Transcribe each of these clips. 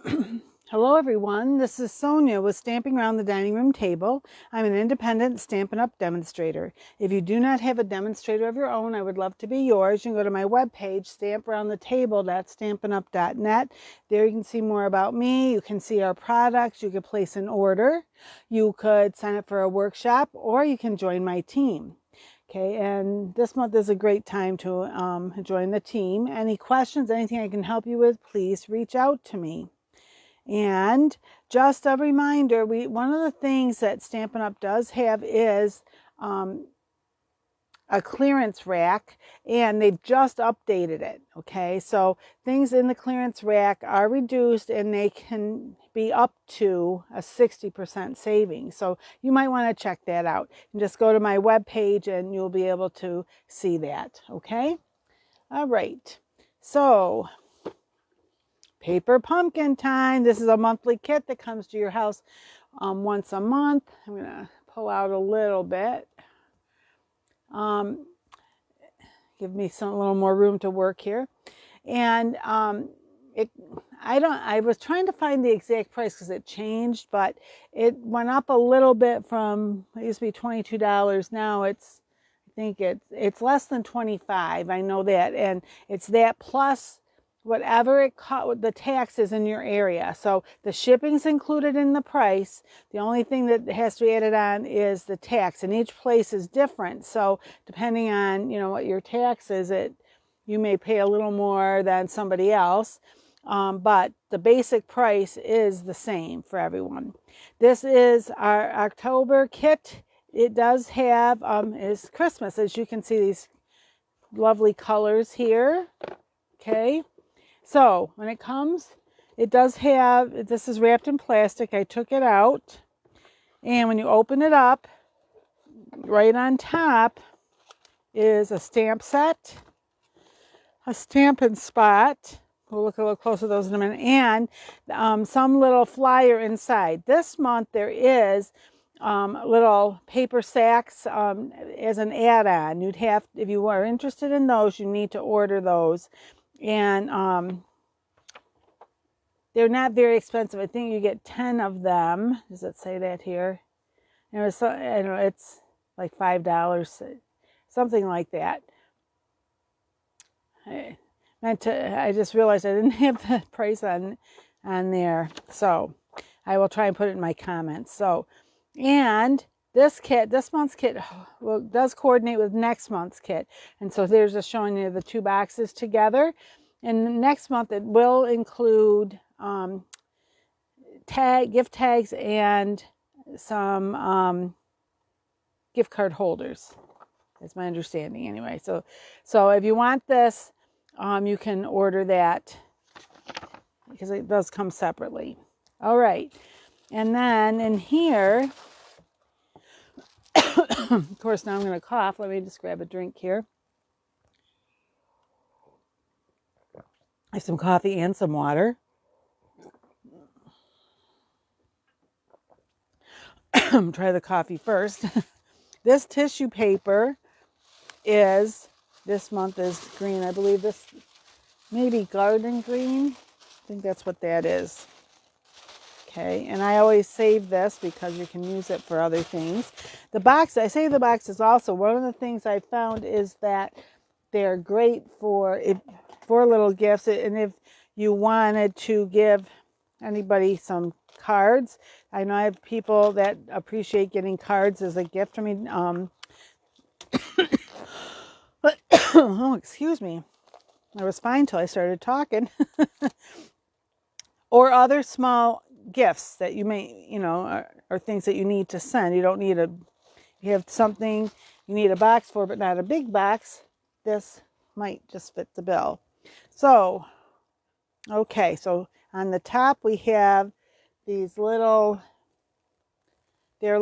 Hello everyone, this is Sonia with Stamping Around the Dining Room Table. I'm an independent Stampin' Up! Demonstrator. If you do not have a demonstrator of your own, I would love to be yours. You can go to my webpage, stamparoundthetable.stampinup.net. There you can see more about me. You can see our products. You can place an order. You could sign up for a workshop, or you can join my team. Okay, and this month is a great time to join the team. Any questions, anything I can help you with, please reach out to me. And just a reminder, one of the things that Stampin' Up! Does have is a clearance rack, and they've just updated it. Okay, so things in the clearance rack are reduced, and they can be up to a 60% savings. So you might want to check that out. And just go to my webpage and you'll be able to see that. Okay, all right. So paper pumpkin time. This is a monthly kit that comes to your house once a month. I'm going to pull out a little bit. Give me a little more room to work here. And I was trying to find the exact price because it changed, but it went up a little bit from, it used to be $22. Now I think it's less than $25. I know that. And it's that plus whatever the tax is in your area. So the shipping's included in the price. The only thing that has to be added on is the tax, and each place is different. So depending on what your tax is, you may pay a little more than somebody else, but the basic price is the same for everyone. This is our October kit. It does have is Christmas, as you can see these lovely colors here. Okay. So when it comes, it does have, this is wrapped in plastic. I took it out. And when you open it up, right on top is a stamp set, a Stampin' Spot. We'll look a little closer at those in a minute. And some little flyer inside. This month there is little paper sacks as an add-on. If you are interested in those, you need to order those. And they're not very expensive. I think you get 10 of them. Does it say that here? It's like $5, something like that. I just realized I didn't have the price on there. So I will try and put it in my comments. So, and this month's kit does coordinate with next month's kit. And so there's just showing you the two boxes together. And next month it will include gift tags and some gift card holders. That's my understanding anyway. So if you want this, you can order that because it does come separately. All right. And then in here, of course, now I'm going to cough. Let me just grab a drink here. I have some coffee and some water. Try the coffee first. This tissue paper this month is green. I believe this maybe garden green. I think that's what that is. Okay, and I always save this because you can use it for other things. The box is also one of the things I found is that they're great for little gifts. And if you wanted to give anybody some cards, I know I have people that appreciate getting cards as a gift. I mean, oh, excuse me. I was fine till I started talking. Or other small gifts that you may, are things that you need to send. You don't need you have something you need a box for, but not a big box. This might just fit the bill. So, okay, so on the top we have these little, they're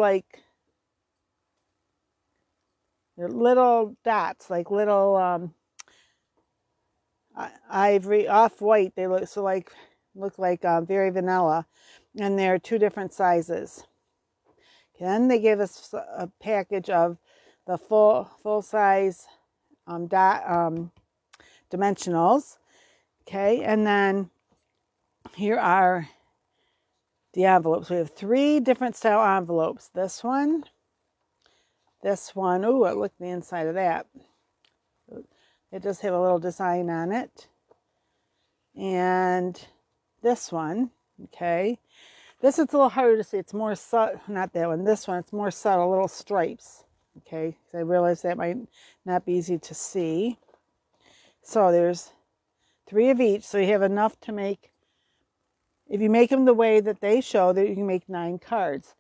little dots, like little ivory, off-white. They look like very vanilla, and they're two different sizes. Then they gave us a package of the full size dimensionals. Okay, and then here are the envelopes. We have 3 different style envelopes. This one. Ooh, look at the inside of that. It does have a little design on it. And this one, okay. This is a little harder to see. It's more subtle, not that one. This one, it's more subtle, little stripes. Okay, so I realize that might not be easy to see. So there's 3 of each, so you have enough to make, if you make them the way that they show, that you can make 9 cards.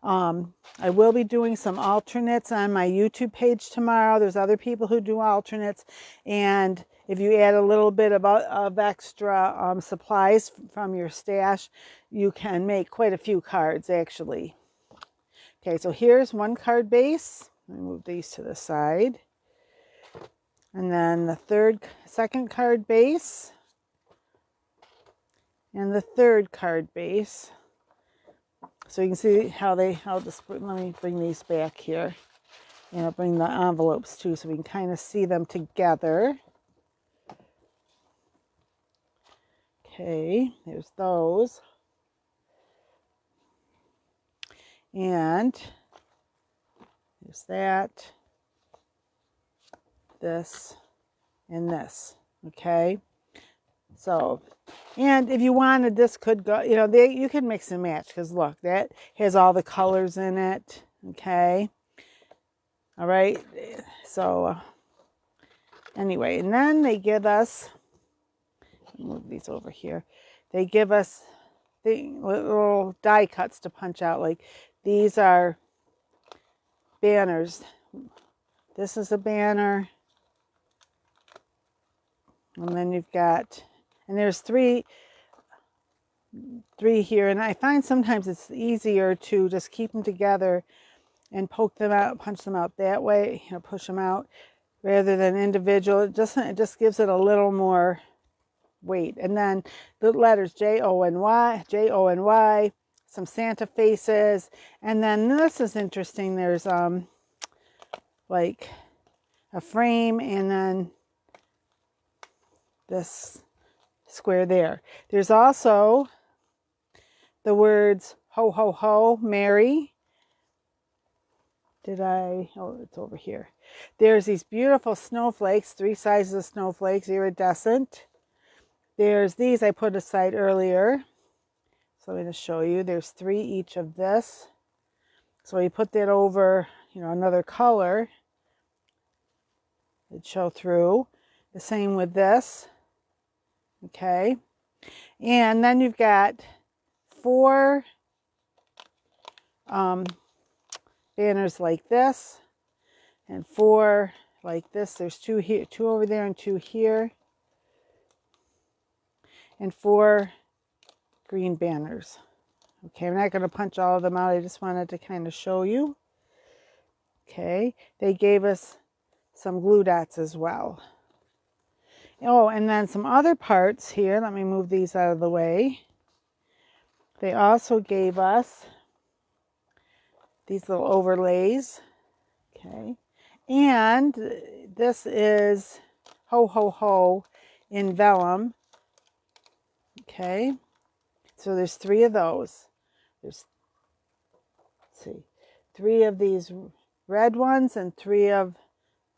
I will be doing some alternates on my YouTube page tomorrow. There's other people who do alternates, and if you add a little bit of extra supplies from your stash, you can make quite a few cards actually. Okay, so here's 1 card base. Let me move these to the side. And then the second card base. And the 3rd card base. So you can see how this, let me bring these back here. And I'll bring the envelopes too so we can kind of see them together. Okay, there's those. And there's that, this, and this. Okay. So, and if you wanted, this could go, you could mix and match, because look, that has all the colors in it. Okay. All right. So, anyway, and then they give us, move these over here. They give us the little die cuts to punch out. Like, these are banners. This is a banner. And then you've got, and there's three here, and I find sometimes it's easier to just keep them together and poke them out, punch them out that way, push them out, rather than individual. It just gives it a little more weight. And then the letters J-O-N-Y, some Santa faces, and then this is interesting. There's like a frame, and then this square there. There's also the words ho ho ho, Merry. Oh, it's over here. There's these beautiful snowflakes, 3 sizes of snowflakes, iridescent. There's these I put aside earlier. So let me just show you. There's 3 each of this. So you put that over, another color. It'd show through. The same with this. Okay. And then you've got 4 banners like this, and 4 like this. There's 2 here, 2 over there, and 2 here, and 4 green banners. Okay, I'm not going to punch all of them out. I just wanted to kind of show you. Okay, they gave us some glue dots as well. Oh, and then some other parts here. Let me move these out of the way. They also gave us these little overlays. Okay, and this is ho ho ho in vellum. Okay, so there's 3 of those. Let's see, 3 of these red ones and 3 of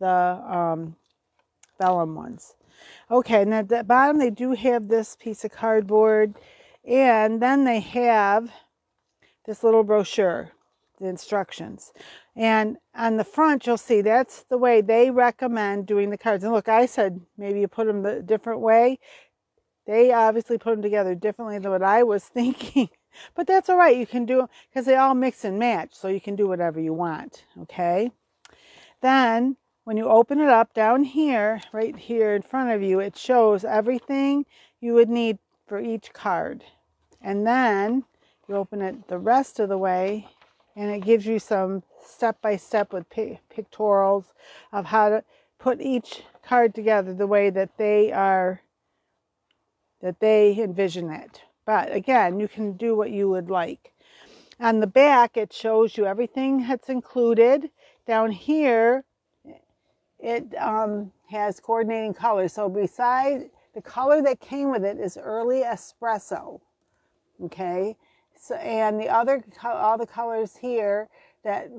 the vellum ones. Okay, and at the bottom they do have this piece of cardboard, and then they have this little brochure, the instructions. And on the front you'll see that's the way they recommend doing the cards. And look, I said maybe you put them the different way. They obviously put them together differently than what I was thinking. But that's all right. You can do them because they all mix and match, so you can do whatever you want. Okay. Then when you open it up down here, right here in front of you, it shows everything you would need for each card. And then you open it the rest of the way, and it gives you some step-by-step with pictorials of how to put each card together the way that they envision it. But again, you can do what you would like. On the back, it shows you everything that's included. Down here, it has coordinating colors. So besides the color that came with it is early espresso. Okay, so and the other all the colors here that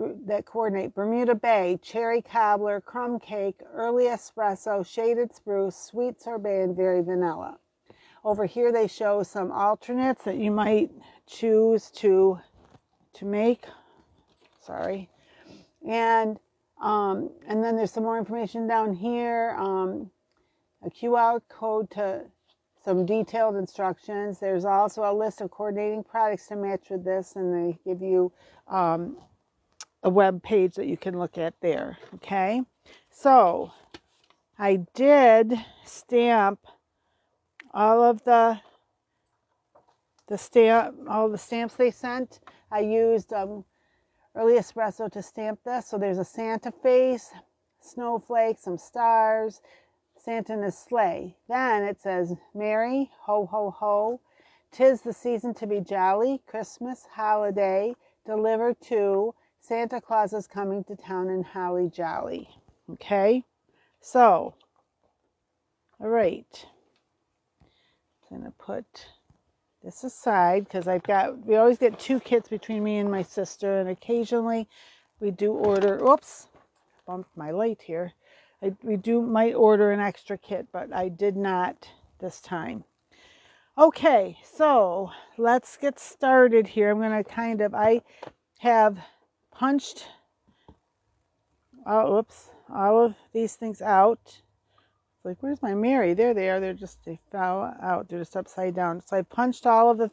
coordinate: Bermuda Bay, Cherry Cobbler, Crumb Cake, Early Espresso, Shaded Spruce, Sweet Sorbet, and Very Vanilla. Over here they show some alternates that you might choose to make. Sorry, and then there's some more information down here. A QR code to some detailed instructions. There's also a list of coordinating products to match with this, and they give you a web page that you can look at there. Okay, so I did stamp all of the stamps they sent. I used Early Espresso to stamp this. So there's a Santa face, snowflake, some stars, Santa in his sleigh. Then it says, Merry, ho, ho, ho. 'Tis the season to be jolly. Christmas, holiday, deliver to. Santa Claus is coming to town and holly jolly. Okay, so, all right. I'm going to put this aside because we always get 2 kits between me and my sister, and occasionally we do order, oops, bumped my light here. We might order an extra kit, but I did not this time. Okay, so let's get started here. I'm going to I have punched all of these things out. It's like, where's my Mary? There they are. They fell out. They're just upside down. So I punched all of the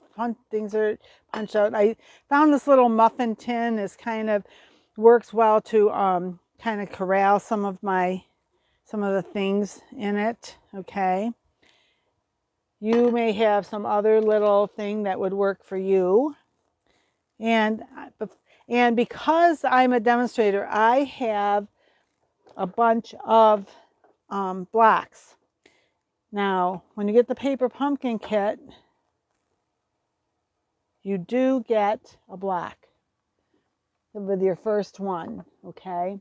things are punched out. I found this little muffin tin works well to kind of corral some of the things in it. Okay. You may have some other little thing that would work for you. And because I'm a demonstrator, I have a bunch of blocks. Now, when you get the paper pumpkin kit, you do get a block with your first one, okay?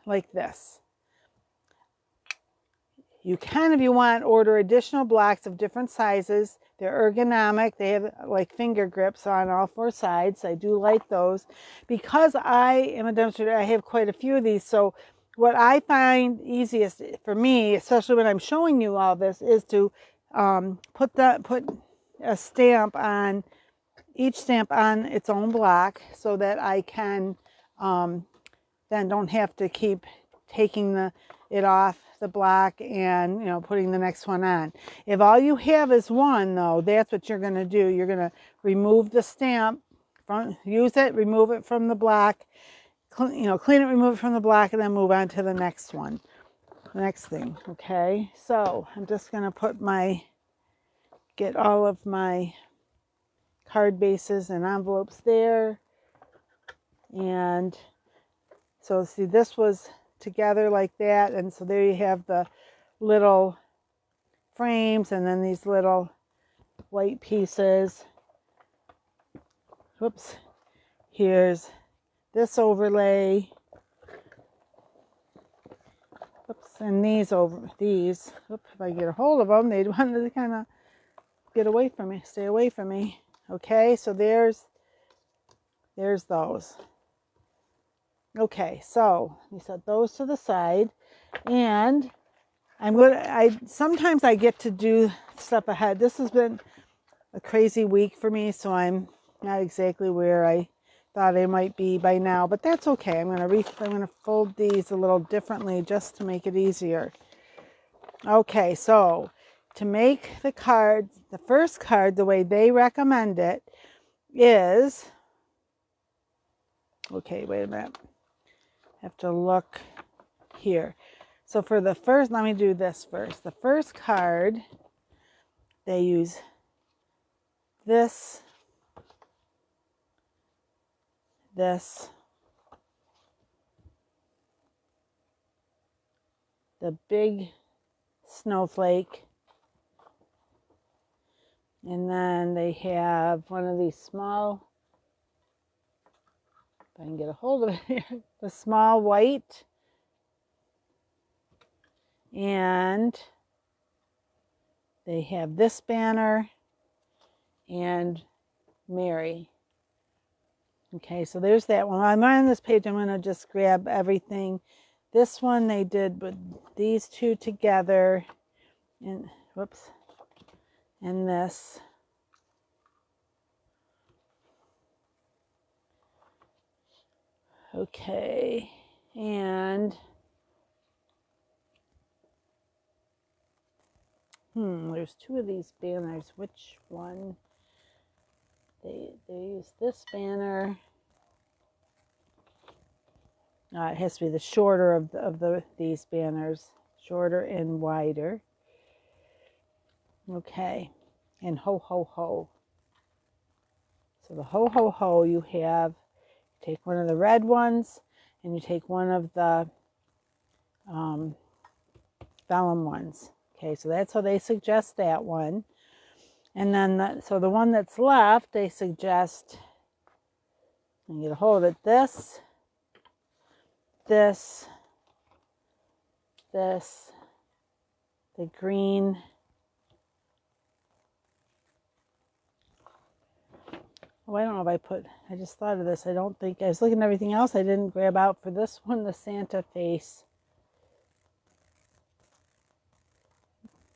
Like this. You can, if you want, order additional blocks of different sizes. They're ergonomic. They have like finger grips on all 4 sides. I do like those. Because I am a demonstrator, I have quite a few of these. So what I find easiest for me, especially when I'm showing you all this, is to put a stamp on each stamp on its own block, so that I can then don't have to keep taking it off the block and putting the next one on. If all you have is one, though, that's what you're going to do. You're going to remove the stamp, use it, remove it from the block, clean it, remove it from the block, and then move on to the next one, the next thing. Okay, so I'm just going to get all of my card bases and envelopes there. And so see, this was together like that, and so there you have the little frames and then these little white pieces. Whoops, here's this overlay. Oops, and these, if I get a hold of them, they want to kind of get away from me, stay away from me. Okay, so there's those. Okay, so we set those to the side, and sometimes I get to do stuff ahead. This has been a crazy week for me, so I'm not exactly where I thought I might be by now, but that's okay. I'm going to fold these a little differently just to make it easier. Okay, so to make the first card the way they recommend it is, okay, wait a minute. I have to look here. So for the first, let me do this first. The first card, they use this, the big snowflake, and then they have one of these small, if I can get a hold of it here, the small white, and they have this banner, and Mary. Okay, so there's that one. While I'm on this page, I'm going to just grab everything. This one they did with these two together, and whoops, and this. Okay, and there's two of these banners. Which one? They use this banner. It has to be the shorter of these banners, shorter and wider. Okay, and ho ho ho. So the ho ho ho, you take one of the red ones, and you take one of the vellum ones. Okay, so that's how they suggest that one. And then, so the one that's left, they suggest, and get a hold of it, this, the green, oh, I don't know if I just thought of this. I don't think, I was looking at everything else I didn't grab out for this one, the Santa face.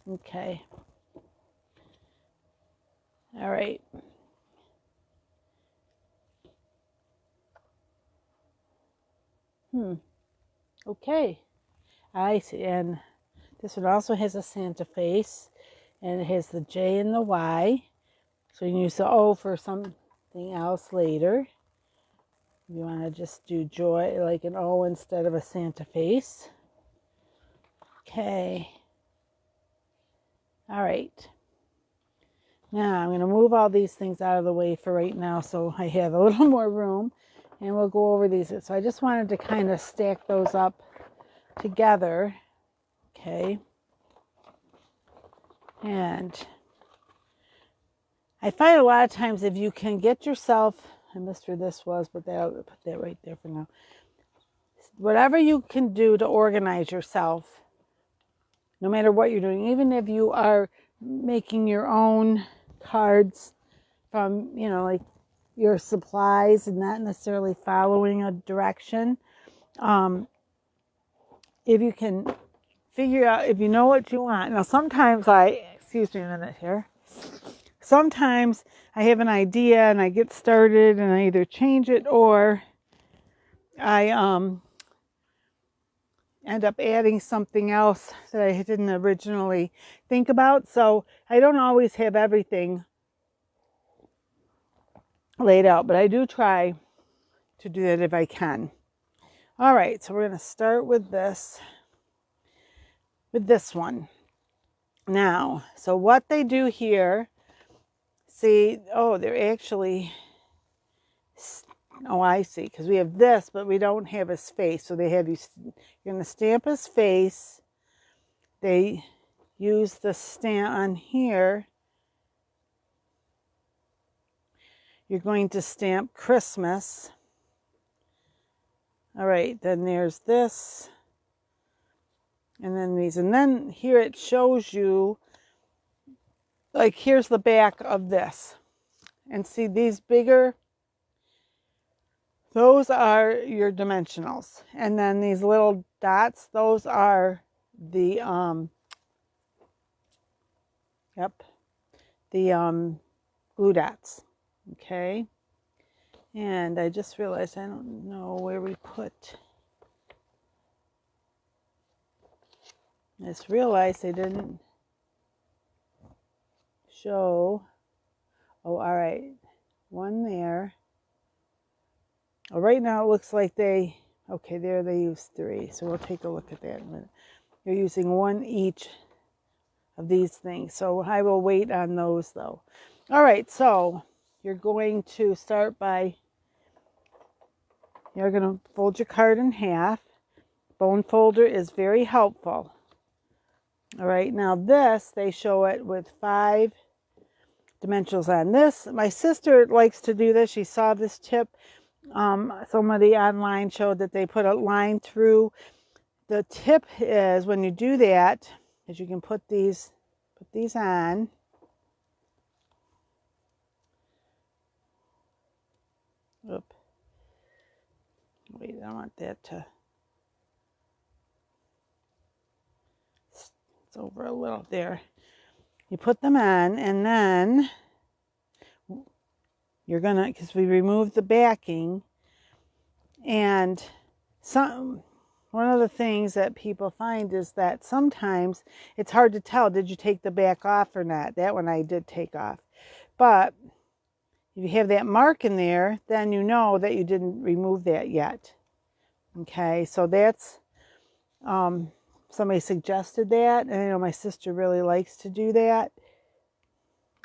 Okay. All right. Okay. I see. And this one also has a Santa face, and it has the J and the Y. So you can use the O for something else later. You want to just do joy, like an O instead of a Santa face. Okay. All right. Now I'm going to move all these things out of the way for right now so I have a little more room, and we'll go over these. So I just wanted to kind of stack those up together. Okay. And I find a lot of times if you can get yourself, I missed where this was, but I'll put that right there for now. Whatever you can do to organize yourself, no matter what you're doing, even if you are making your own cards from, like your supplies and not necessarily following a direction. If you can figure out, if you know what you want. Now, sometimes excuse me a minute here. Sometimes I have an idea and I get started and I either change it or I end up adding something else that I didn't originally think about. So I don't always have everything laid out, but I do try to do that if I can. All right, so we're going to start with this one. Now, so what they do here, see, they're actually, I see, because we have this, but we don't have his face. So you're going to stamp his face. They use the stamp on here. You're going to stamp Christmas. All right, then there's this. And then these. And then here it shows you, like, here's the back of this. And see these bigger, those are your dimensionals. And then these little dots, those are the, glue dots. Okay. And I just realized I don't know where we put. I just realized I didn't show. Oh, all right. One there. Oh, right now it looks like there they use 3. So we'll take a look at that in a minute. You're using 1 each of these things. So I will wait on those though. All right. So you're going to start by, you're going to fold your card in half. Bone folder is very helpful. All right. Now this, they show it with 5 dimensionals on this. My sister likes to do this. She saw this tip. Somebody online showed that they put a line through. The tip is when you do that, is you can put these on. Oop. Wait, I want that to, it's over a little there. You put them on, and then you're gonna, because we removed the backing, and one of the things that people find is that sometimes it's hard to tell, did you take the back off or not? That one I did take off. But if you have that mark in there, then you know that you didn't remove that yet. Okay, so that's, somebody suggested that, and I know my sister really likes to do that.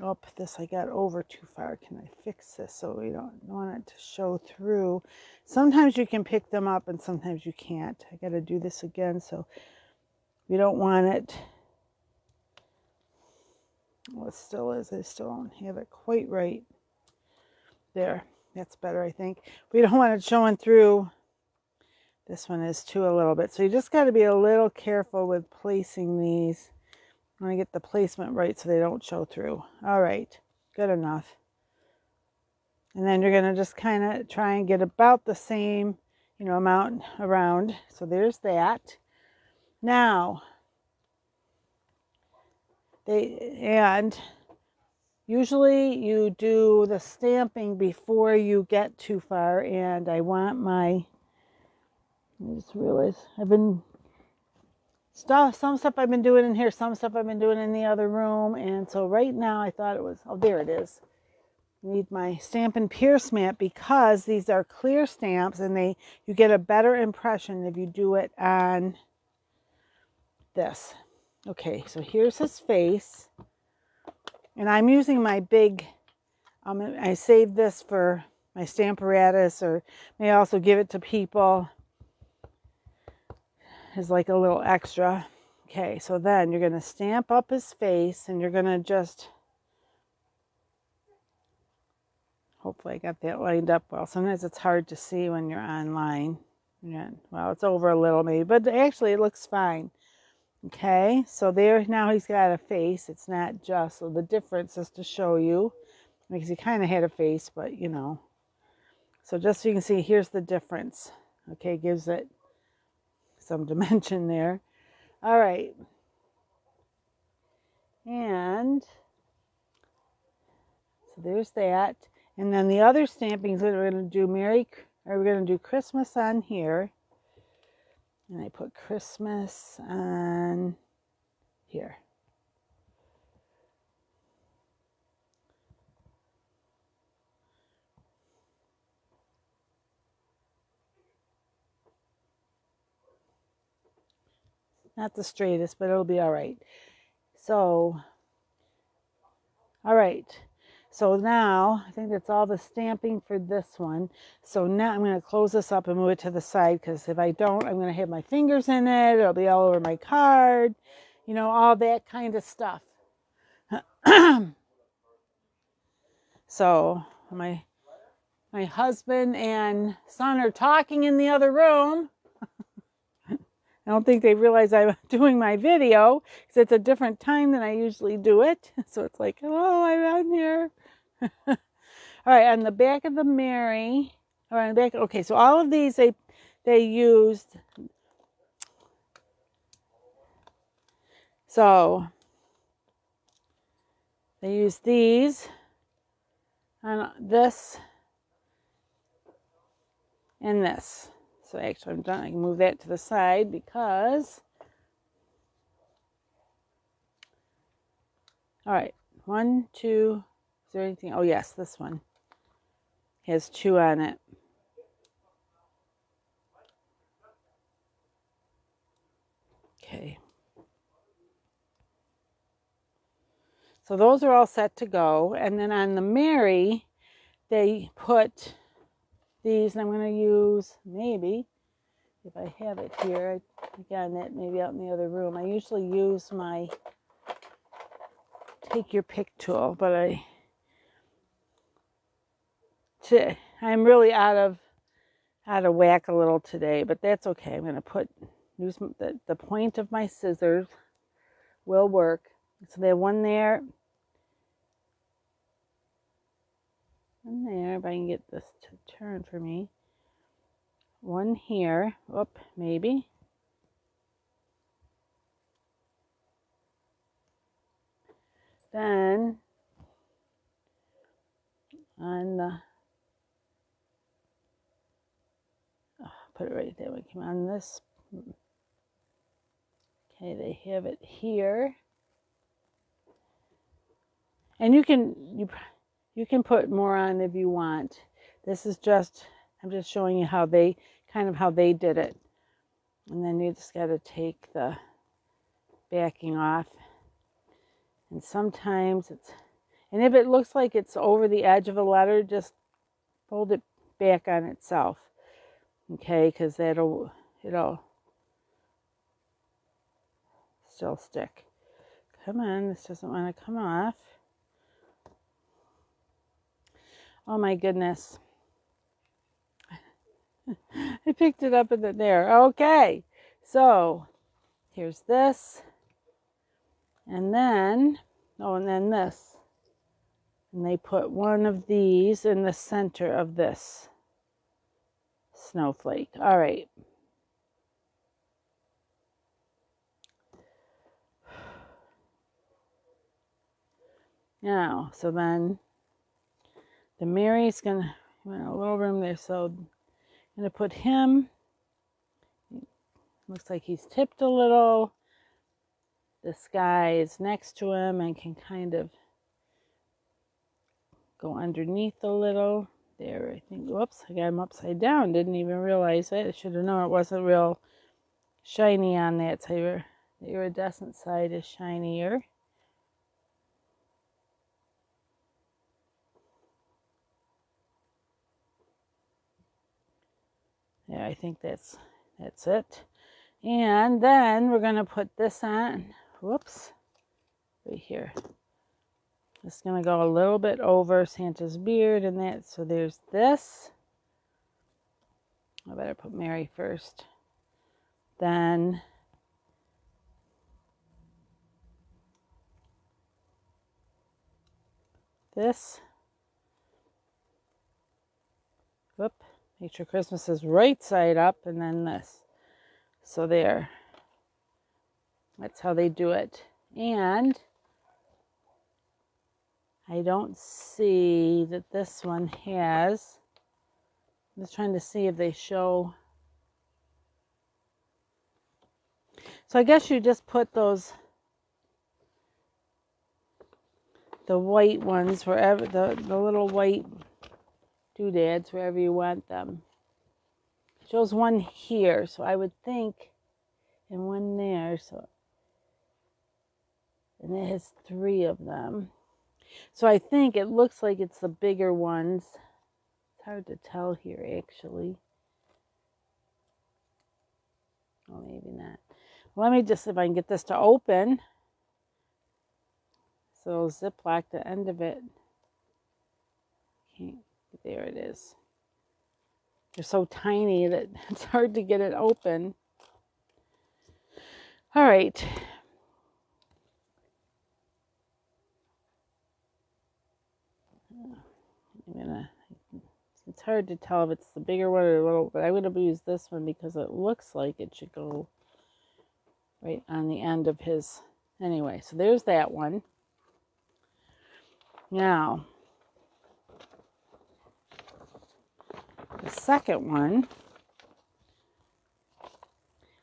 Oh, this I got over too far. Can I fix this so we don't want it to show through? Sometimes you can pick them up and sometimes you can't. I got to do this again, so we don't want it. Well, it still is. I still don't have it quite right. There, that's better, I think. We don't want it showing through. This one is too a little bit. So you just got to be a little careful with placing these. I want to get the placement right so they don't show through. All right, good enough. And then you're going to just kind of try and get about the same, amount around. So there's that. Now, usually you do the stamping before you get too far. And I just realized some stuff I've been doing in here, some stuff I've been doing in the other room. And so right now I thought it was, oh, there it is. I need my Stampin' Pierce mat because these are clear stamps and you get a better impression if you do it on this. Okay, so here's his face. And I'm using my big, I saved this for my Stamparatus, or may also give it to people as like a little extra. Okay, so then you're going to stamp up his face and you're going to just, hopefully I got that lined up well. Sometimes it's hard to see when you're online. Yeah, well, it's over a little maybe, but actually it looks fine. Okay, so there, now he's got a face. It's not just, so the difference is to show you, because he kind of had a face, but So just so you can see, here's the difference. Okay, gives it some dimension there. All right. And so there's that. And then the other stampings that we're going to do, we're going to do Christmas on here. And I put Christmas on here. Not the straightest, but it'll be all right. So, all right. So now, I think that's all the stamping for this one. So now I'm going to close this up and move it to the side, because if I don't, I'm going to have my fingers in it. It'll be all over my card. All that kind of stuff. So my husband and son are talking in the other room. I don't think they realize I'm doing my video, because it's a different time than I usually do it. So it's like, hello, I'm on here. All right, on the back of the Mary, or on the back, okay, so all of these they used. So they used these on this and this. So actually I'm done. I can move that to the side because, all right, 1, 2, is there anything? Oh yes, this one has 2 on it. Okay. So those are all set to go. And then on the Mary, they put these, and I'm going to use, maybe, if I have it here, again, that maybe out in the other room. I usually use my take your pick tool, but I'm really out of whack a little today, but that's okay. I'm going to use the point of my scissors will work. So they have one there, and there. there. If I can get this to turn for me. One here. Oop, maybe. Then on the, put it right there. We come on this. Okay, they have it here. And you can put more on if you want. This is just, I'm just showing you how they did it. And then you just got to take the backing off. And sometimes it's, and if it looks like it's over the edge of a letter, just fold it back on itself. Okay, because it'll still stick. Come on, this doesn't want to come off. Oh my goodness. I picked it up in there. Okay, so here's this. And then, and then this. And they put one of these in the center of this snowflake. All right. Now, so then the Mary's gonna, a little room there, so I'm gonna put him, looks like he's tipped a little. The sky is next to him and can kind of go underneath a little. There, I think, whoops, I got him upside down. Didn't even realize it. I should have known it wasn't real shiny on that side. The iridescent side is shinier. Yeah, I think that's it. And then we're going to put this on. Whoops. Right here. It's going to go a little bit over Santa's beard and that. So there's this. I better put Mary first. Then this. Whoop. Make sure Christmas is right side up, and then this. So there. That's how they do it. And I don't see that this one has. I'm just trying to see if they show. So I guess you just put those, the white ones wherever, the little white doodads wherever you want them. It shows one here, so I would think, and one there, so, and it has 3 of them. So I think it looks like it's the bigger ones. It's hard to tell here, actually. Oh, maybe not. Let me just, if I can get this to open. So Ziploc, the end of it. There it is. They're so tiny that it's hard to get it open. All right. It's hard to tell if it's the bigger one or the little, but I'm going to use this one because it looks like it should go right on the end of his. Anyway, so there's that one. Now, the second one,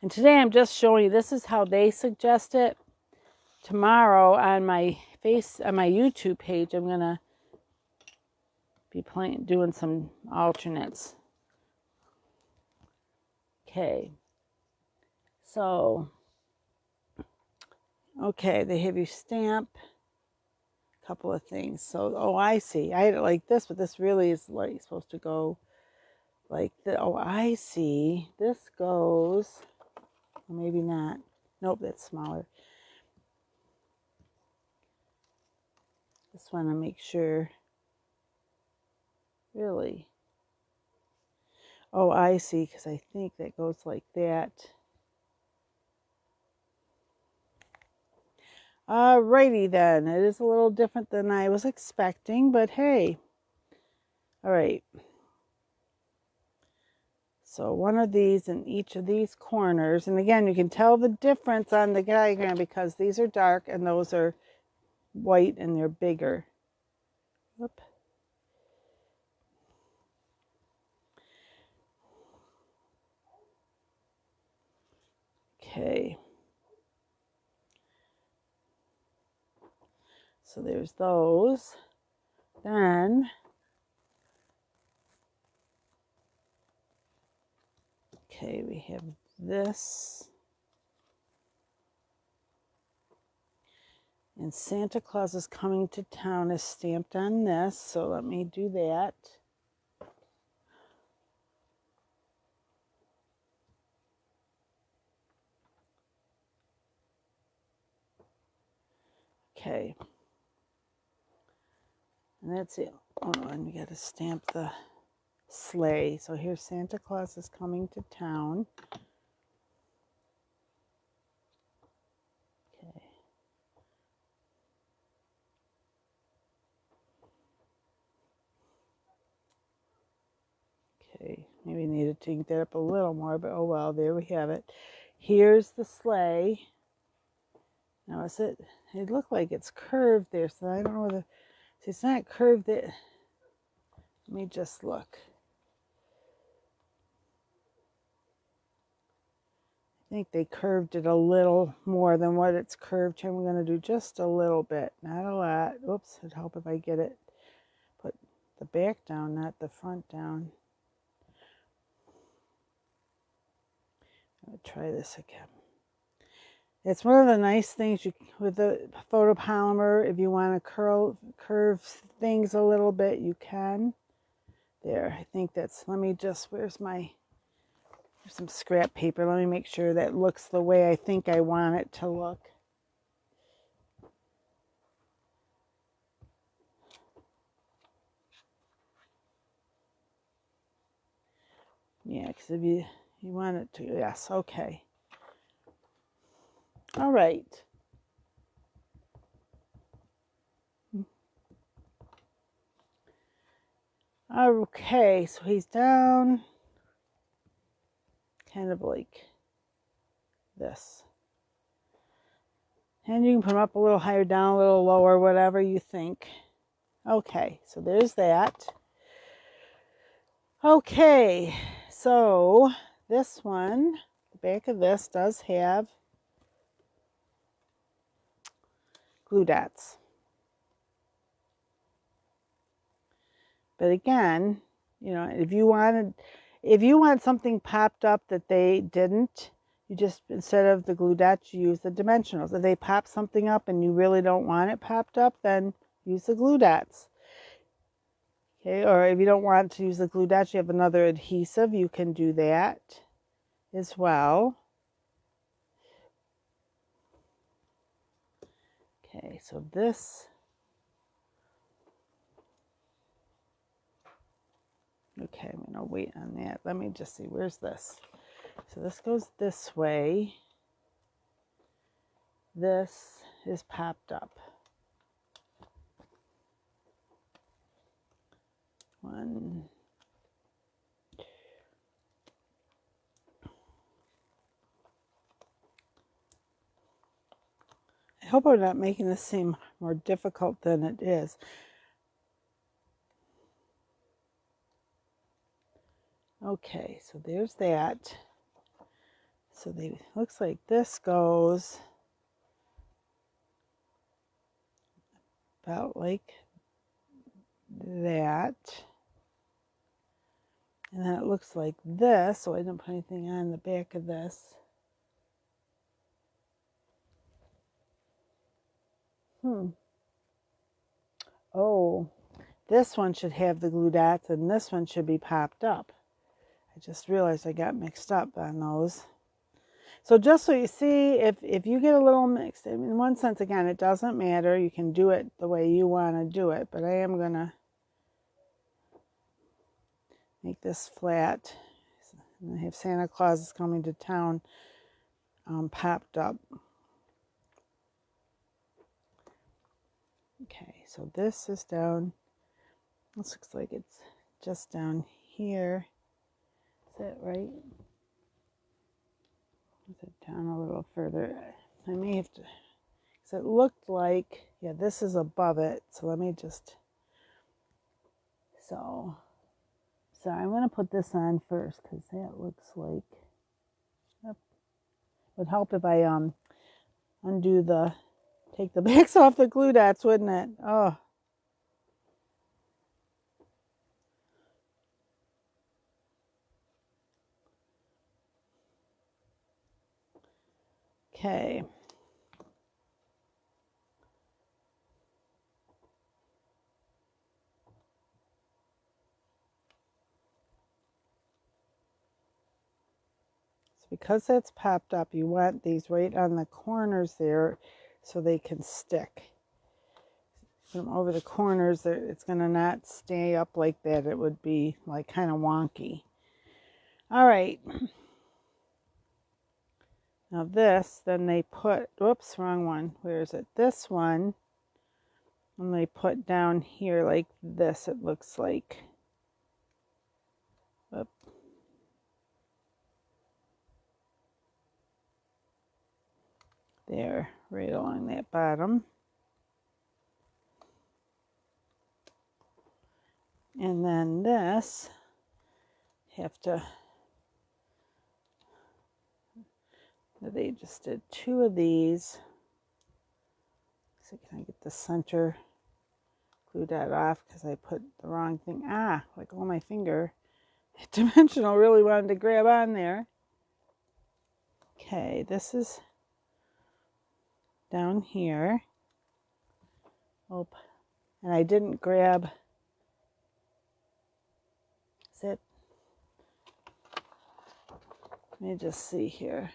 and today I'm just showing you, this is how they suggest it. Tomorrow on my YouTube page, I'm going to be doing some alternates. Okay. So, okay, they have you stamp a couple of things. So, oh, I see. I had it like this, but this really is like supposed to go like the. Oh, I see. This goes. Well, maybe not. Nope, that's smaller. Just want to make sure. Really. Oh, I see, because I think that goes like that. Alrighty then. It is a little different than I was expecting, but hey. All right. So one of these in each of these corners. And again, you can tell the difference on the diagram because these are dark and those are white and they're bigger. Whoop. Okay. So there's those. Then, okay, we have this. And Santa Claus is Coming to Town is stamped on this, so let me do that. Okay. And that's it. Oh, and we got to stamp the sleigh. So here's Santa Claus is Coming to Town. Okay. Okay, maybe need to take that up a little more, but oh well, there we have it. Here's the sleigh. Now it looked like it's curved there, so I don't know whether, see, it's not curved there. Let me just look. I think they curved it a little more than what it's curved here. I'm going to do just a little bit, not a lot. Oops, it'd help if I get it. Put the back down, not the front down. I'm going to try this again. It's one of the nice things with the photopolymer. If you want to curve things a little bit, you can. There, I think that's, let me just, there's some scrap paper. Let me make sure that looks the way I think I want it to look. Yeah, because if you want it to, yes, okay. All right. Okay, so he's down kind of like this. And you can put him up a little higher, down a little lower, whatever you think. Okay, so there's that. Okay, so this one, the back of this does have glue dots. But again, you know, if you want something popped up that they didn't, you just, instead of the glue dots, you use the dimensionals. If they pop something up and you really don't want it popped up, then use the glue dots. Okay, or if you don't want to use the glue dots, you have another adhesive, you can do that as well. Okay, so this, okay, I'm going to wait on that. Let me just see, where's this? So this goes this way. This is popped up. One. I hope I'm not making this seem more difficult than it is. Okay, so there's that. So looks like this goes about like that. And then it looks like this, so I didn't put anything on the back of this. Oh, this one should have the glue dots and this one should be popped up. I just realized I got mixed up on those. So just so you see, if you get a little mixed, in one sense, again, it doesn't matter. You can do it the way you want to do it, but I am going to make this flat. And I have Santa Claus is Coming to Town popped up. Okay, so this is down. This looks like it's just down here. Is that right? Is it down a little further? I may have to, because it looked like, yeah, this is above it. So let me just, so I'm going to put this on first because that looks like, yep. It would help if I undo the, take the backs off the glue dots, wouldn't it? Oh. Okay. Because that's popped up, you want these right on the corners there so they can stick. From over the corners, it's going to not stay up like that. It would be like kind of wonky. All right. Now this, then they put, whoops, wrong one. Where is it? This one, and they put down here like this, it looks like. Oop. There, right along that bottom. And then this, have to, they just did 2 of these. So can I get the center glue that off because I put the wrong thing. Like on my finger. Dimensional really wanted to grab on there. Okay, this is down here. Oh, and I didn't grab. Is it? Let me just see here.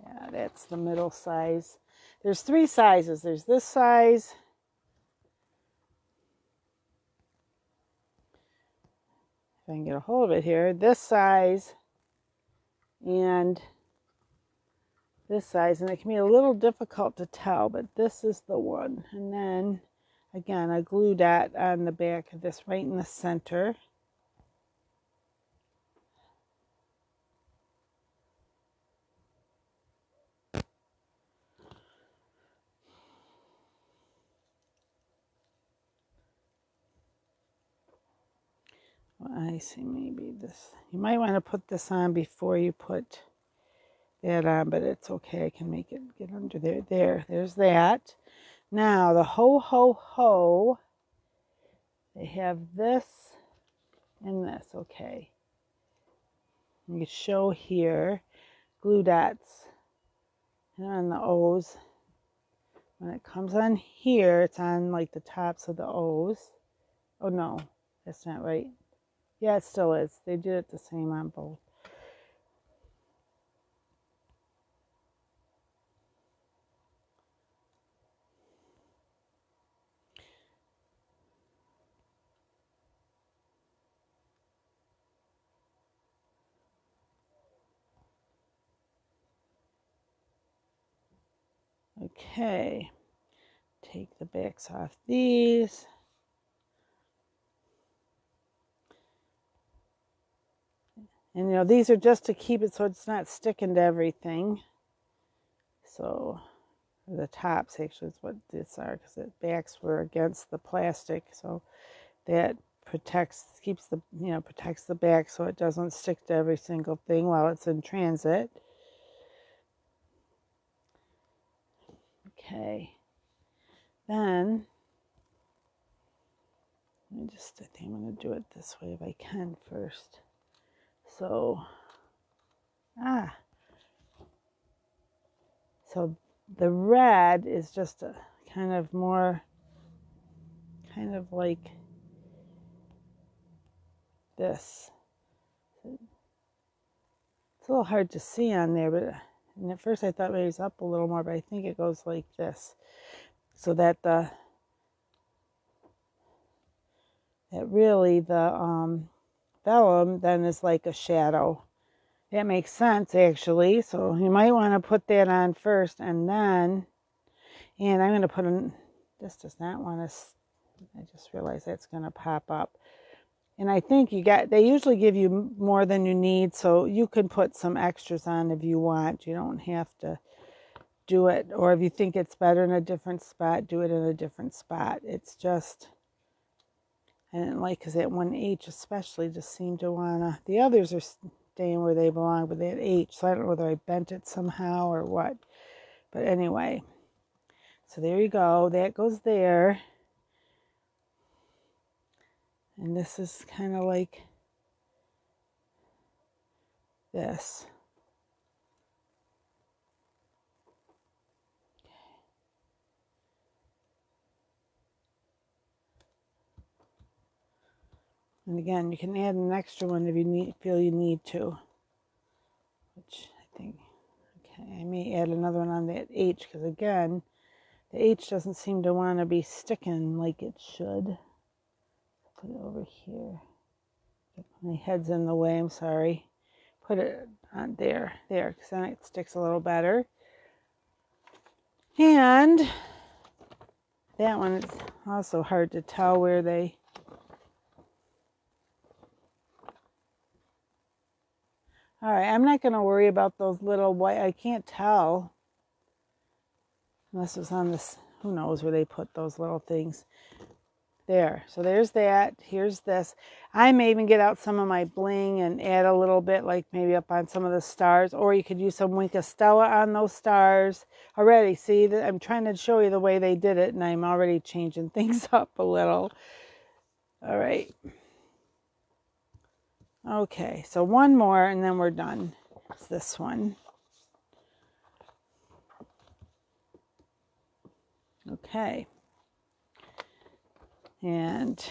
Yeah, that's the middle size. There's 3 sizes. There's this size. If I can get a hold of it here. This size. And this size. And it can be a little difficult to tell, but this is the one. And then, again, a glue dot on the back of this right in the center. I see, maybe this, you might want to put this on before you put that on, but it's okay. I can make it get under there. There's that. Now the ho ho ho, they have this and this. Okay, you show here glue dots and on the O's. When it comes on here, it's on like the tops of the O's. Oh no, that's not right. Yeah, it still is. They did it the same on both. Okay, take the backs off these. And you know, these are just to keep it so it's not sticking to everything. So the tops actually is what these are, because the backs were against the plastic, so that keeps the, protects the back so it doesn't stick to every single thing while it's in transit. Okay, then I think I'm going to do it this way if I can first. So, so the red is just a kind of like this. It's a little hard to see on there, but and at first I thought maybe it's up a little more, but I think it goes like this, so that really the vellum then is like a shadow. That makes sense actually. So you might want to put that on first, and then, and I'm going to put in. This does not want to. I just realized that's going to pop up. And I think they usually give you more than you need, so you can put some extras on if you want. You don't have to do it, or if you think it's better in a different spot, do it in a different spot. It's just, I didn't like, because that one H especially just seemed to wanna, the others are staying where they belong, but that H, so I don't know whether I bent it somehow or what. But anyway, so there you go, that goes there. And this is kind of like this. And again, you can add an extra one if you feel you need to. Which I think, okay, I may add another one on that H, because again, the H doesn't seem to want to be sticking like it should. Put it over here. My head's in the way, I'm sorry. Put it on there, because then it sticks a little better. And that one is also hard to tell where they... All right, I'm not going to worry about those little white, I can't tell. Unless it was on this, who knows where they put those little things. There, so there's that. Here's this. I may even get out some of my bling and add a little bit, like maybe up on some of the stars, or you could use some Wink of Stella on those stars. Already, see, I'm trying to show you the way they did it, and I'm already changing things up a little. All right. Okay, so one more and then we're done. It's this one. Okay. And,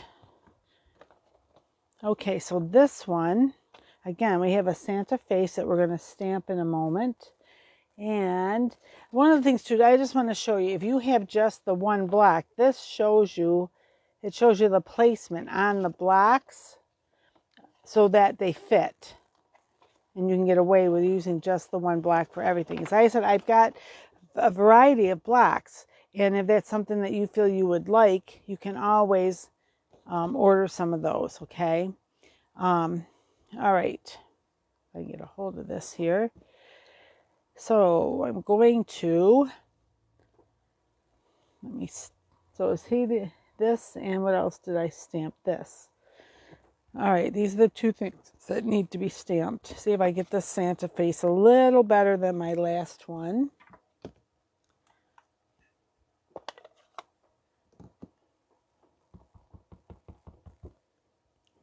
okay, so this one, again, we have a Santa face that we're going to stamp in a moment. And one of the things too, I just want to show you, if you have just the one black, this shows you, it shows you the placement on the blocks so that they fit. And you can get away with using just the one black for everything. As I said, I've got a variety of blocks. And if that's something that you feel you would like, you can always order some of those, okay? All right. If I can get a hold of this here. So I'm going to, so see this, and what else did I stamp? This. All right, these are the two things that need to be stamped. See if I get this Santa face a little better than my last one.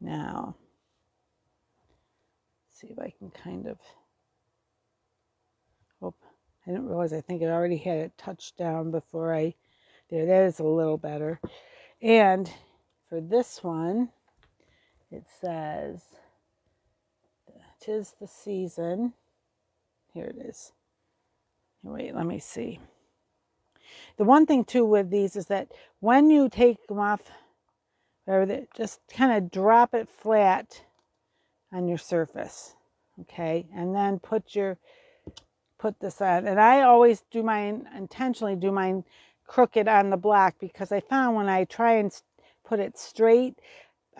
Now, see if I can kind of, oh, I didn't realize, I think I already had it touched down before there, that is a little better. And for this one, it says, "'Tis the season." Here it is. Wait, let me see. The one thing too with these is that when you take them off, just kind of drop it flat on your surface, okay? And then put this on. And I always intentionally do mine crooked on the black, because I found when I try and put it straight,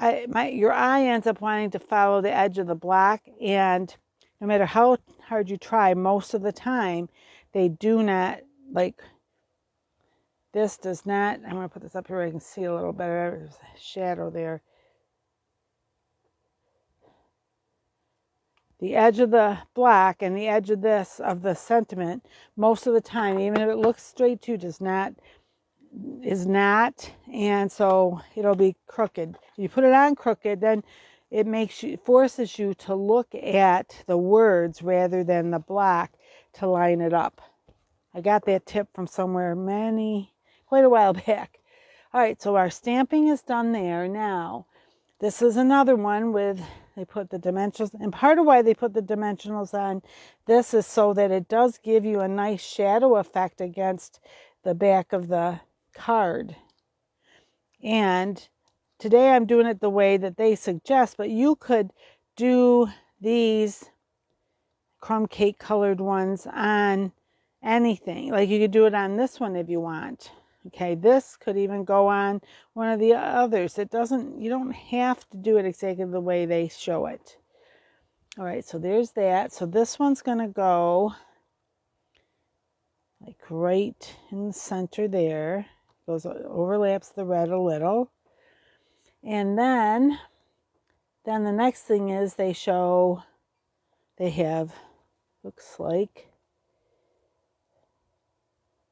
your eye ends up wanting to follow the edge of the black, and no matter how hard you try, most of the time they do not, like this does not. I'm going to put this up here where I can see a little better. There's a shadow there. The edge of the black and the edge of the sentiment, most of the time, even if it looks straight to, is not, and so it'll be crooked. If you put it on crooked, then it forces you to look at the words rather than the black to line it up. I got that tip from somewhere quite a while back. All right, so our stamping is done there. Now, this is another one they put the dimensionals, and part of why they put the dimensionals on this is so that it does give you a nice shadow effect against the back of the card. And today I'm doing it the way that they suggest, but you could do these crumb cake colored ones on anything. Like you could do it on this one if you want. Okay, this could even go on one of the others. It doesn't, you don't have to do it exactly the way they show it. All right, so there's that. So this one's going to go like right in the center there. Goes, overlaps the red a little. And then the next thing is they have, looks like,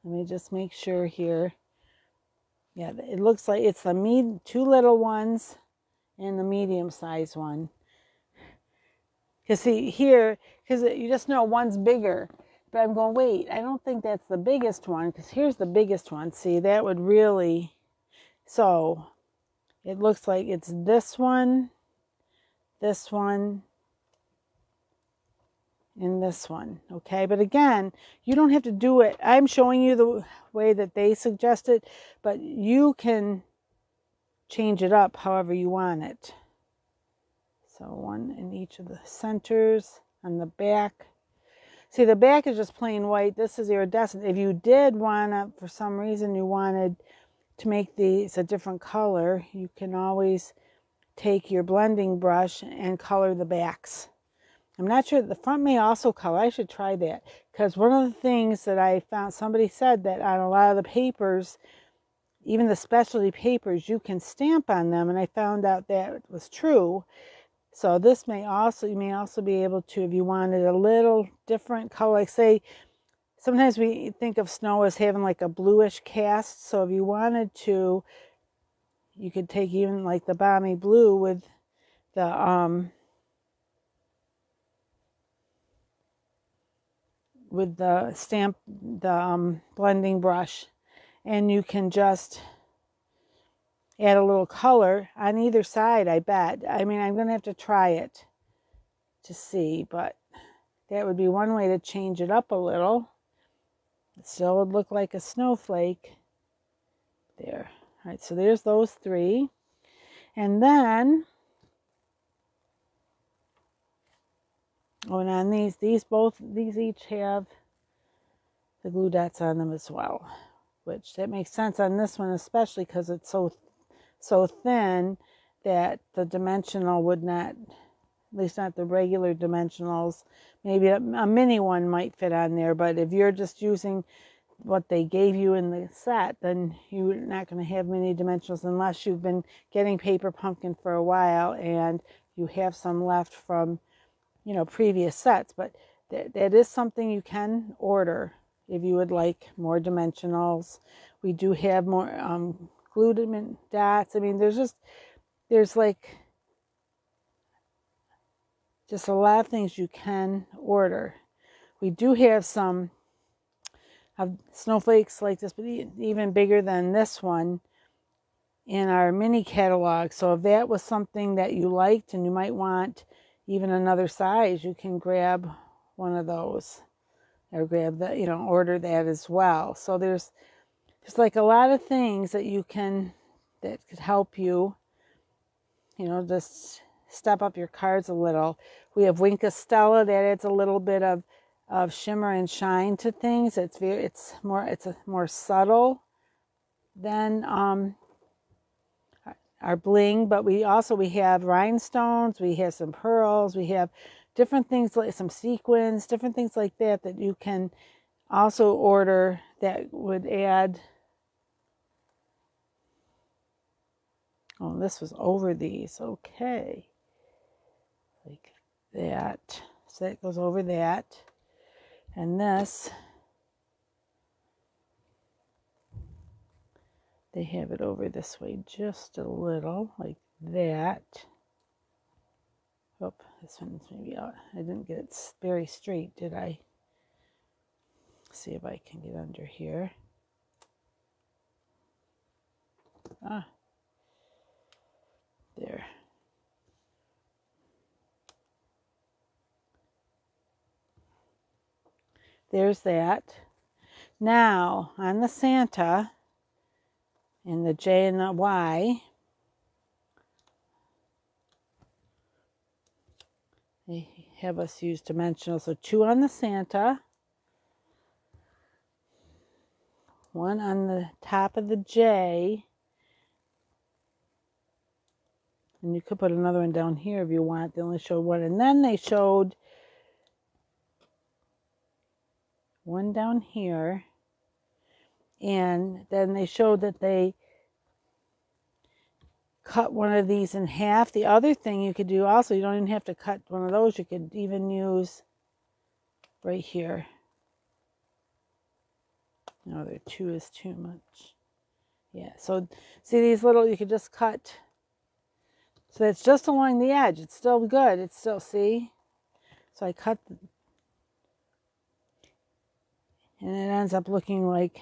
let me just make sure here. Yeah, it looks like it's the two little ones and the medium-sized one. Because see here, because you just know one's bigger. But I'm going, wait, I don't think that's the biggest one, because here's the biggest one. See, that would really, so it looks like it's this one, and this one, okay? But again, you don't have to do it. I'm showing you the way that they suggested, but you can change it up however you want it. So one in each of the centers on the back. See, the back is just plain white. This is iridescent. If you did want to, for some reason you wanted to make these a different color, you can always take your blending brush and color the backs. I'm not sure, the front may also color. I should try that, because one of the things that I found, somebody said that on a lot of the papers, even the specialty papers, you can stamp on them, and I found out that was true. So this may also, you may also be able to, if you wanted a little different color, like say, sometimes we think of snow as having like a bluish cast. So if you wanted to, you could take even like the balmy blue with the stamp, the blending brush, and you can just add a little color on either side, I bet. I mean, I'm going to have to try it to see, but that would be one way to change it up a little. It still would look like a snowflake. There. All right, so there's those three. And then, and on these each have the glue dots on them as well, which that makes sense on this one, especially because it's so thin that the dimensional would not, at least not the regular dimensionals. Maybe a mini one might fit on there, but if you're just using what they gave you in the set, then you're not going to have many dimensionals unless you've been getting paper pumpkin for a while and you have some left from, previous sets. But that is something you can order if you would like more dimensionals. We do have more glue dots. I mean, there's like just a lot of things you can order. We do have some of snowflakes like this, but even bigger than this one in our mini catalog. So if that was something that you liked and you might want even another size, you can grab one of those or grab that, order that as well. So there's like a lot of things that that could help you, just step up your cards a little. We have Winka Stella that adds a little bit of shimmer and shine to things. It's more subtle than our bling, but we have rhinestones, we have some pearls, we have different things like some sequins, different things like that you can also order that would add. Oh, this was over these. Okay. Like that. So that goes over that. And this, they have it over this way just a little, like that. Oh, this one's maybe out. I didn't get it very straight, did I? See if I can get under here. There. There's that. Now, on the Santa, and the J and the Y, they have us use dimensional. So 2 on the Santa, one on the top of the J. And you could put another one down here if you want. They only showed one. And then they showed one down here. And then they showed that they cut one of these in half. The other thing you could do also, you don't even have to cut one of those. You could even use right here. No, there two is too much. Yeah, so see these little, you could just cut. So it's just along the edge. It's still good. It's still, see? So I cut, and it ends up looking like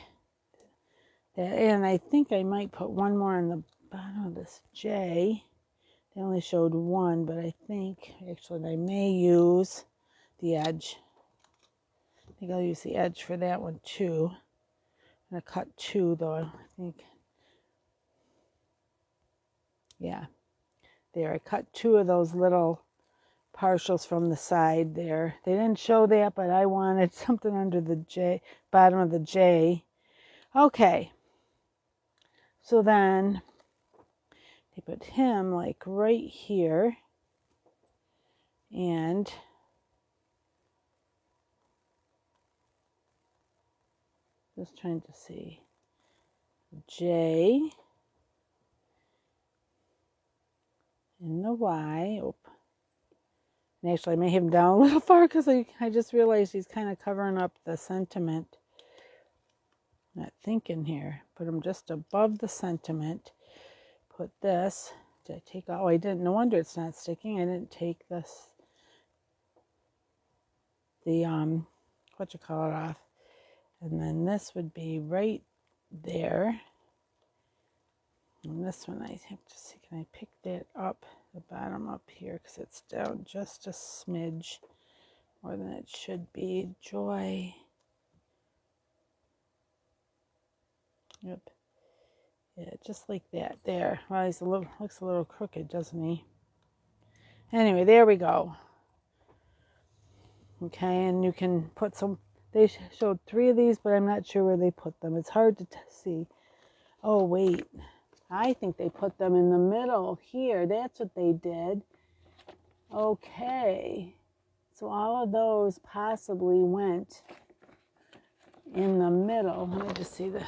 that. And I think I might put one more on the bottom of this J. They only showed one, but I think actually I may use the edge. I think I'll use the edge for that one too. I'm going to cut two though, I think. Yeah. There, I cut two of those little partials from the side there. They didn't show that, but I wanted something under the J, bottom of the J. Okay. So then they put him like right here. And just trying to see. J. In the Y. Oh. And actually, I may have him down a little far because I just realized he's kind of covering up the sentiment. Not thinking here. Put him just above the sentiment. Put this. Did I take? Oh, I didn't. No wonder it's not sticking. I didn't take this. The what you call it off. And then this would be right there. And this one, I have to see, can I pick that up, the bottom up here, because it's down just a smidge more than it should be. Joy. Yep. Yeah, just like that. There. Well, he's looks a little crooked, doesn't he? Anyway, there we go. Okay, and you can put some, they showed three of these, but I'm not sure where they put them. It's hard to see. Oh, wait. I think they put them in the middle here. That's what they did. Okay. So all of those possibly went in the middle. Let me just see the...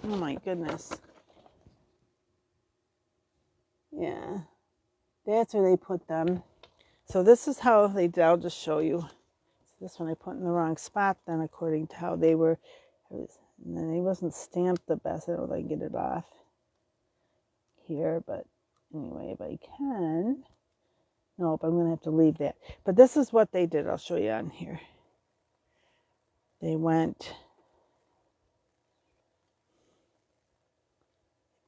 Oh my goodness. Yeah. That's where they put them. So this is how they did. I'll just show you. So this one I put in the wrong spot then according to how they were... And then it wasn't stamped the best. I don't know if I can get it off here, but anyway, if I can. Nope, I'm going to have to leave that. But this is what they did. I'll show you on here. They went,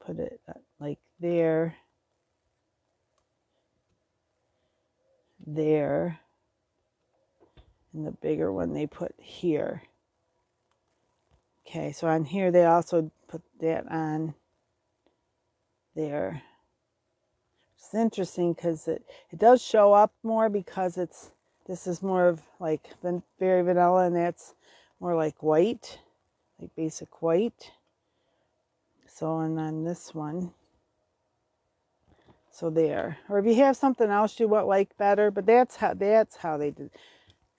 put it like there, there, and the bigger one they put here. Okay, so on here they also put that on there. It's interesting because it does show up more because this is more of like very vanilla and that's more like white, like basic white. So and on this one, so there. Or if you have something else you would like better, but that's how they did.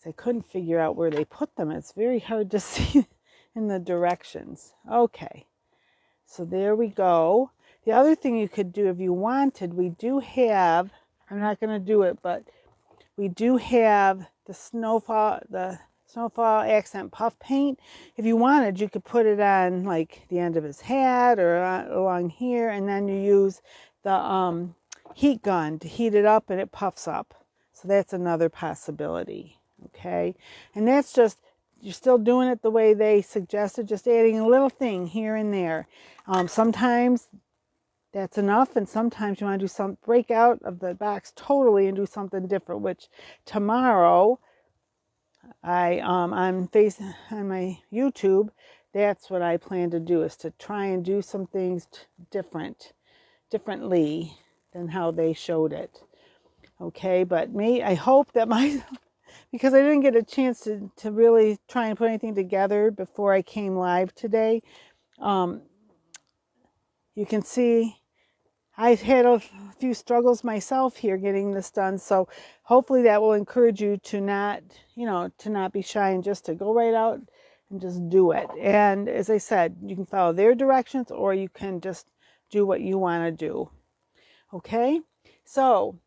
I couldn't figure out where they put them. It's very hard to see in the directions. Okay, so there we go. The other thing you could do if you wanted, we do have, I'm not going to do it, but we do have the snowfall accent puff paint. If you wanted, you could put it on like the end of his hat or along here, and then you use the heat gun to heat it up and it puffs up. So that's another possibility. Okay, and that's just, you're still doing it the way they suggested, just adding a little thing here and there. Sometimes that's enough, and sometimes you want to do some, break out of the box totally and do something different, which tomorrow on my YouTube, that's what I plan to do, is to try and do some things differently than how they showed it. Okay, but I hope that because I didn't get a chance to really try and put anything together before I came live today. You can see I've had a few struggles myself here getting this done, so hopefully that will encourage you to not, to not be shy and just to go right out and just do it. And as I said, you can follow their directions or you can just do what you want to do. Okay? So,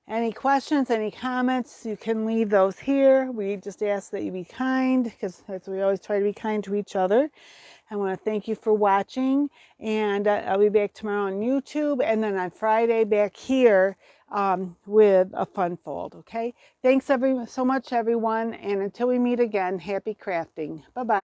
any questions, any comments, you can leave those here. We just ask that you be kind, because we always try to be kind to each other. I want to thank you for watching, and I'll be back tomorrow on YouTube, and then on Friday back here with a fun fold, okay? Thanks so much, everyone, and until we meet again, happy crafting. Bye-bye.